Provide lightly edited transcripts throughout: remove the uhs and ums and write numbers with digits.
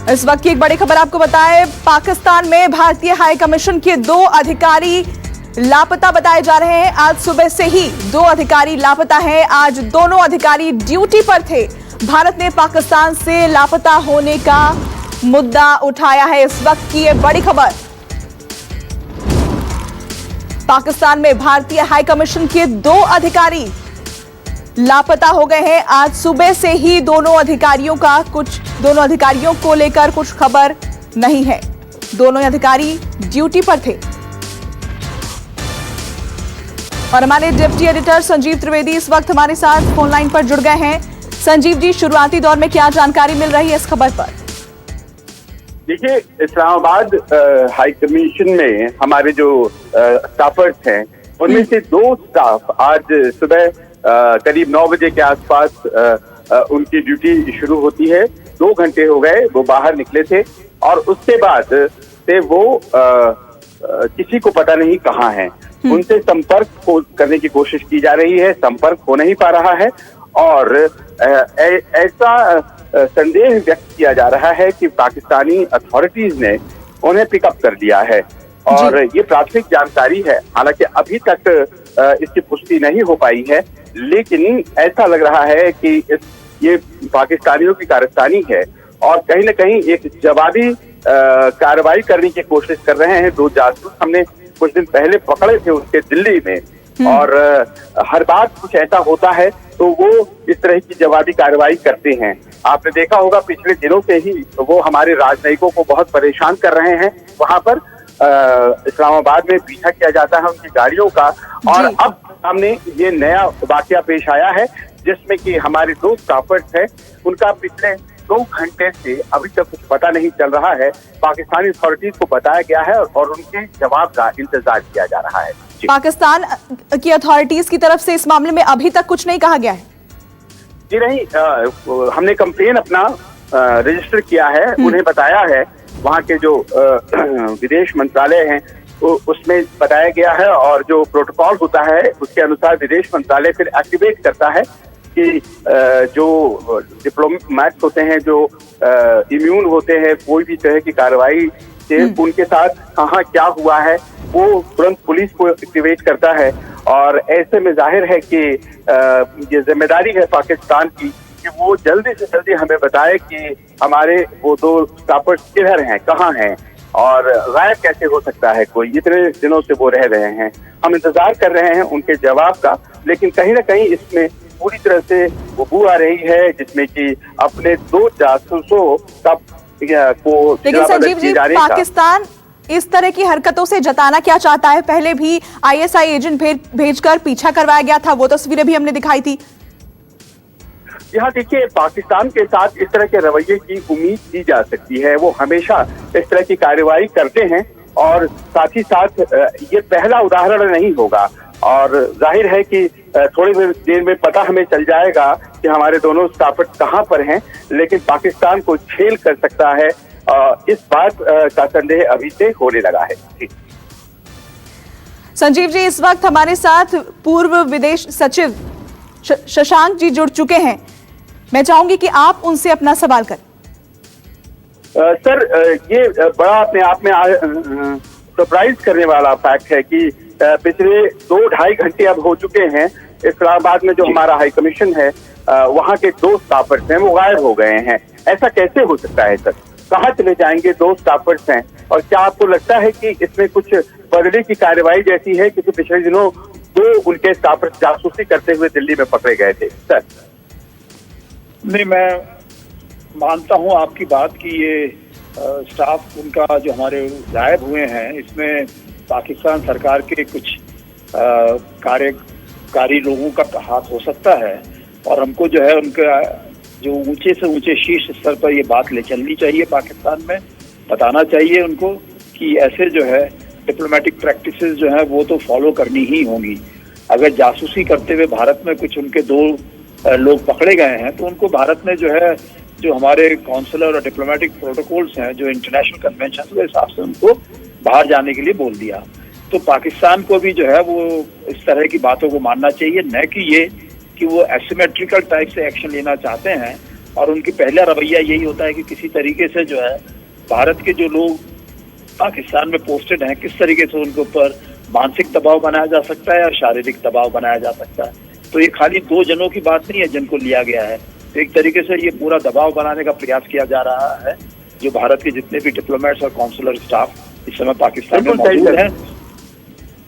इस वक्त की एक बड़ी खबर आपको बताएं, पाकिस्तान में भारतीय हाई कमीशन के 2 अधिकारी लापता बताए जा रहे हैं। आज सुबह से ही 2 अधिकारी लापता हैं। आज दोनों अधिकारी ड्यूटी पर थे। भारत ने पाकिस्तान से लापता होने का मुद्दा उठाया है। इस वक्त की ये बड़ी खबर, पाकिस्तान में भारतीय हाई कमीशन के 2 अधिकारी लापता हो गए हैं। आज सुबह से ही दोनों अधिकारियों को लेकर कुछ खबर नहीं है। दोनों अधिकारी ड्यूटी पर थे। और हमारे डिप्टी एडिटर संजीव त्रिवेदी इस वक्त हमारे साथ फोन लाइन पर जुड़ गए हैं। संजीव जी, शुरुआती दौर में क्या जानकारी मिल रही है इस खबर पर? देखिए, इस्लामाबाद हाई कमीशन में हमारे जो स्टाफर्स हैं उनमें से 2 स्टाफ आज सुबह करीब 9 बजे के आसपास उनकी ड्यूटी शुरू होती है। 2 घंटे हो गए वो बाहर निकले थे और उसके बाद से वो किसी को पता नहीं कहाँ हैं। उनसे संपर्क करने की कोशिश की जा रही है, संपर्क हो नहीं पा रहा है और ऐसा संदेह व्यक्त किया जा रहा है कि पाकिस्तानी अथॉरिटीज ने उन्हें पिकअप कर लिया है और ये प्राथमिक जानकारी है। हालांकि अभी तक इसकी पुष्टि नहीं हो पाई है, लेकिन ऐसा लग रहा है कि ये पाकिस्तानियों की कारस्तानी है और कहीं न कहीं एक जवाबी कार्रवाई करने की कोशिश कर रहे हैं। 2 जासूस हमने कुछ दिन पहले पकड़े थे उसके दिल्ली में और हर बार कुछ ऐसा होता है तो वो इस तरह की जवाबी कार्रवाई करते हैं। आपने देखा होगा पिछले दिनों से ही वो हमारे राजनयिकों को बहुत परेशान कर रहे हैं। वहां पर इस्लामाबाद में पीछा किया जाता है उनकी गाड़ियों का और अब सामने ये नया वाकया पेश आया है जिसमें कि हमारे 2 स्टाफर्स हैं, उनका पिछले 2 घंटे से अभी तक कुछ पता नहीं चल रहा है। पाकिस्तानी अथॉरिटीज को बताया गया है और उनके जवाब का इंतजार किया जा रहा है। पाकिस्तान की अथॉरिटीज की तरफ से इस मामले में अभी तक कुछ नहीं कहा गया है? जी नहीं, हमने कंप्लेन अपना रजिस्टर किया है, उन्हें बताया है। वहाँ के जो विदेश मंत्रालय हैं उसमें बताया गया है और जो प्रोटोकॉल होता है उसके अनुसार विदेश मंत्रालय फिर एक्टिवेट करता है कि जो डिप्लोमेट्स होते हैं, जो इम्यून होते हैं कोई भी तरह की कार्रवाई से, उनके साथ कहाँ क्या हुआ है वो तुरंत पुलिस को एक्टिवेट करता है। और ऐसे में जाहिर है कि ये जिम्मेदारी है पाकिस्तान की कि वो जल्दी से जल्दी हमें बताए कि हमारे वो 2 स्टाफर्स किधर हैं, कहाँ हैं और गायब कैसे हो सकता है कोई। इतने दिनों से वो रह रहे हैं, हम इंतजार कर रहे हैं उनके जवाब का, लेकिन कहीं ना कहीं इसमें पूरी तरह से वो बू आ रही है जिसमें कि अपने 2 जासूसों को। लेकिन संजीव जी, पाकिस्तान इस तरह की हरकतों से जताना क्या चाहता है? पहले भी ISI एजेंट भेजकर पीछा करवाया गया था, वो तस्वीरें भी हमने दिखाई थी। यहाँ देखिए, पाकिस्तान के साथ इस तरह के रवैये की उम्मीद की जा सकती है। वो हमेशा इस तरह की कार्रवाई करते हैं और साथ ही साथ ये पहला उदाहरण नहीं होगा और जाहिर है कि थोड़ी देर में पता हमें चल जाएगा कि हमारे दोनों स्टाफर्स कहाँ पर हैं, लेकिन पाकिस्तान को झेल कर सकता है इस बात का संदेह अभी से होने लगा है। संजीव जी, इस वक्त हमारे साथ पूर्व विदेश सचिव शशांक जी जुड़ चुके हैं। मैं चाहूंगी कि आप उनसे अपना सवाल करें। सर, ये बड़ा अपने आप में सरप्राइज करने वाला फैक्ट है कि पिछले 2-2.5 घंटे अब हो चुके हैं। इस्लामाबाद में जो हमारा हाई कमीशन है वहाँ के 2 स्टाफर्स हैं वो गायब हो गए हैं। ऐसा कैसे हो सकता है सर? कहाँ चले जाएंगे? 2 स्टाफर्स हैं और क्या आपको लगता है कि इसमें कुछ बदले की कार्रवाई जैसी है? क्योंकि पिछले दिनों 2 उनके स्टाफर्स जासूसी करते हुए दिल्ली में पकड़े गए थे। सर नहीं, मैं मानता हूँ आपकी बात कि ये स्टाफ उनका जो हमारे गायब हुए हैं इसमें पाकिस्तान सरकार के कुछ कार्यकारी लोगों का हाथ हो सकता है और हमको जो है उनका जो ऊंचे से ऊंचे शीर्ष स्तर पर ये बात ले चलनी चाहिए। पाकिस्तान में बताना चाहिए उनको कि ऐसे जो है डिप्लोमेटिक प्रैक्टिसेस जो है वो तो फॉलो करनी ही होंगी। अगर जासूसी करते हुए भारत में कुछ उनके 2 लोग पकड़े गए हैं तो उनको भारत में जो है जो हमारे कॉन्सुलर और डिप्लोमेटिक प्रोटोकॉल्स हैं, जो इंटरनेशनल कन्वेंशन के हिसाब से उनको बाहर जाने के लिए बोल दिया। तो पाकिस्तान को भी जो है वो इस तरह की बातों को मानना चाहिए, न कि ये कि वो एसिमेट्रिकल टाइप से एक्शन लेना चाहते हैं और उनकी पहला रवैया यही होता है कि किसी तरीके से जो है भारत के जो लोग पाकिस्तान में पोस्टेड हैं, किस तरीके से उनके ऊपर मानसिक दबाव बनाया जा सकता है और शारीरिक दबाव बनाया जा सकता है। तो ये खाली 2 जनों की बात नहीं है जिनको लिया गया है, तो एक तरीके से ये पूरा दबाव बनाने का प्रयास किया जा रहा है जो भारत के जितने भी डिप्लोमेट्स और कॉन्सुलर स्टाफ इस समय पाकिस्तान में मौजूद हैं।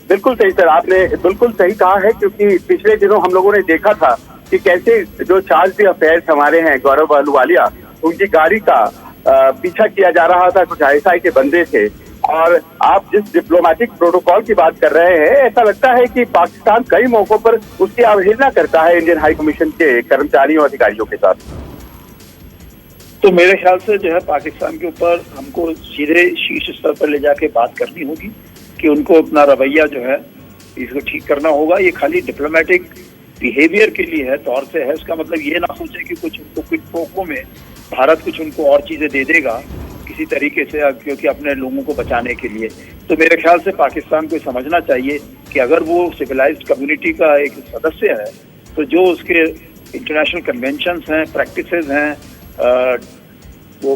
बिल्कुल सही सर, आपने बिल्कुल सही कहा है, क्योंकि पिछले दिनों हम लोगों ने देखा था कि कैसे जो चार्ज दी अफेयर्स हमारे हैं गौरव अहलूवालिया, उनकी गाड़ी का पीछा किया जा रहा था, कुछ ISI के बंदे थे। और आप जिस डिप्लोमेटिक प्रोटोकॉल की बात कर रहे हैं, ऐसा लगता है कि पाकिस्तान कई मौकों पर उसकी अवहेलना करता है इंडियन हाई कमीशन के कर्मचारियों और अधिकारियों के साथ। तो मेरे ख्याल से जो है पाकिस्तान के ऊपर हमको सीधे शीर्ष स्तर पर ले जाके बात करनी होगी कि उनको अपना रवैया जो है इसको ठीक करना होगा। ये खाली डिप्लोमेटिक बिहेवियर के लिए है, तौर से है, इसका मतलब ये ना सोचे कि कुछ उनको क्विक प्रो में भारत कुछ उनको और चीजें दे देगा किसी तरीके से, क्योंकि अपने लोगों को बचाने के लिए। तो मेरे ख्याल से पाकिस्तान को समझना चाहिए कि अगर वो सिविलाइज्ड कम्युनिटी का एक सदस्य है तो जो उसके इंटरनेशनल कन्वेंशंस हैं, प्रैक्टिसेस हैं, वो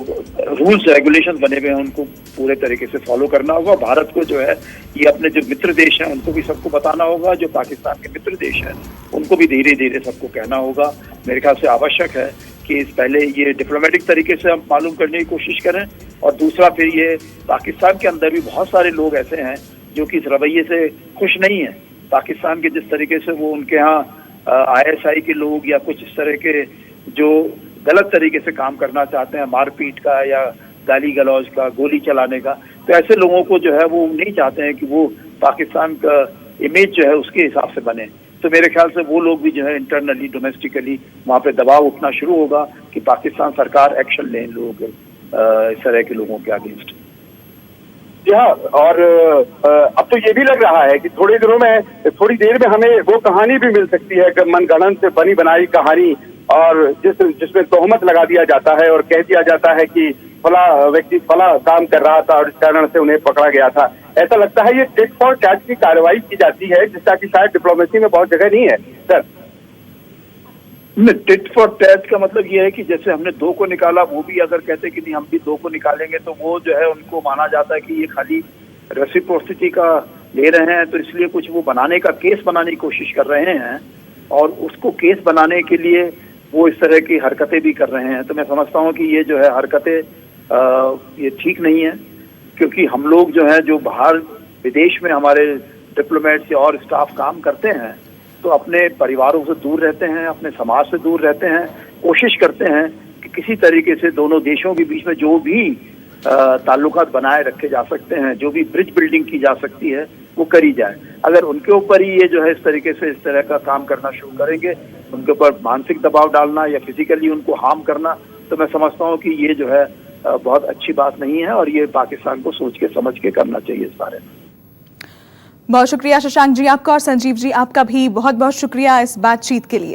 रूल्स रेगुलेशंस बने हुए हैं, उनको पूरे तरीके से फॉलो करना होगा। भारत को जो है ये अपने जो मित्र देश हैं उनको भी सबको बताना होगा, जो पाकिस्तान के मित्र देश हैं उनको भी धीरे धीरे सबको कहना होगा। मेरे ख्याल से आवश्यक है कि इस पहले ये डिप्लोमेटिक तरीके से हम मालूम करने की कोशिश करें, और दूसरा फिर ये पाकिस्तान के अंदर भी बहुत सारे लोग ऐसे हैं जो कि इस रवैये से खुश नहीं है। पाकिस्तान के जिस तरीके से वो उनके यहाँ ISI के लोग या कुछ इस तरह के जो गलत तरीके से काम करना चाहते हैं, मारपीट का या गाली गलौज का, गोली चलाने का, तो ऐसे लोगों को जो है वो नहीं चाहते हैं कि वो पाकिस्तान का इमेज जो है उसके हिसाब से बने। तो मेरे ख्याल से वो लोग भी जो है इंटरनली डोमेस्टिकली वहाँ पे दबाव उठना शुरू होगा कि पाकिस्तान सरकार एक्शन ले लोग इस तरह के लोगों के अगेंस्ट। जी हाँ, और अब तो ये भी लग रहा है कि थोड़ी देर में हमें वो कहानी भी मिल सकती है, मनगढ़ंत से बनी बनाई कहानी, और जिसमें तोहमत लगा दिया जाता है और कह दिया जाता है कि फला व्यक्ति फला काम कर रहा था और इस कारण से उन्हें पकड़ा गया था। ऐसा लगता है ये टिट फॉर टैट की कार्रवाई की जाती है, जिसका कि शायद डिप्लोमेसी में बहुत जगह नहीं है सर। टिट फॉर टैट का मतलब ये है कि जैसे हमने 2 को निकाला, वो भी अगर कहते कि नहीं हम भी 2 को निकालेंगे तो वो जो है उनको माना जाता है कि ये खाली रेसिप्रोसिटी का ले रहे हैं, तो इसलिए कुछ वो बनाने का केस बनाने की कोशिश कर रहे हैं, और उसको केस बनाने के लिए वो इस तरह की हरकतें भी कर रहे हैं। तो मैं समझता हूँ कि ये जो है हरकतें ये ठीक नहीं है, क्योंकि हम लोग जो है जो बाहर विदेश में हमारे डिप्लोमेट्स और स्टाफ काम करते हैं तो अपने परिवारों से दूर रहते हैं, अपने समाज से दूर रहते हैं, कोशिश करते हैं कि किसी तरीके से दोनों देशों के बीच में जो भी ताल्लुकात बनाए रखे जा सकते हैं, जो भी ब्रिज बिल्डिंग की जा सकती है वो करी जाए। अगर उनके ऊपर ही ये जो है इस तरीके से इस तरह का काम करना शुरू करेंगे, उनके ऊपर मानसिक दबाव डालना या फिजिकली उनको हार्म करना, तो मैं समझता हूँ कि ये जो है बहुत अच्छी बात नहीं है, और ये पाकिस्तान को सोच के समझ के करना चाहिए इस बारे में। बहुत शुक्रिया शशांक जी आपका, और संजीव जी आपका भी बहुत बहुत शुक्रिया इस बातचीत के लिए।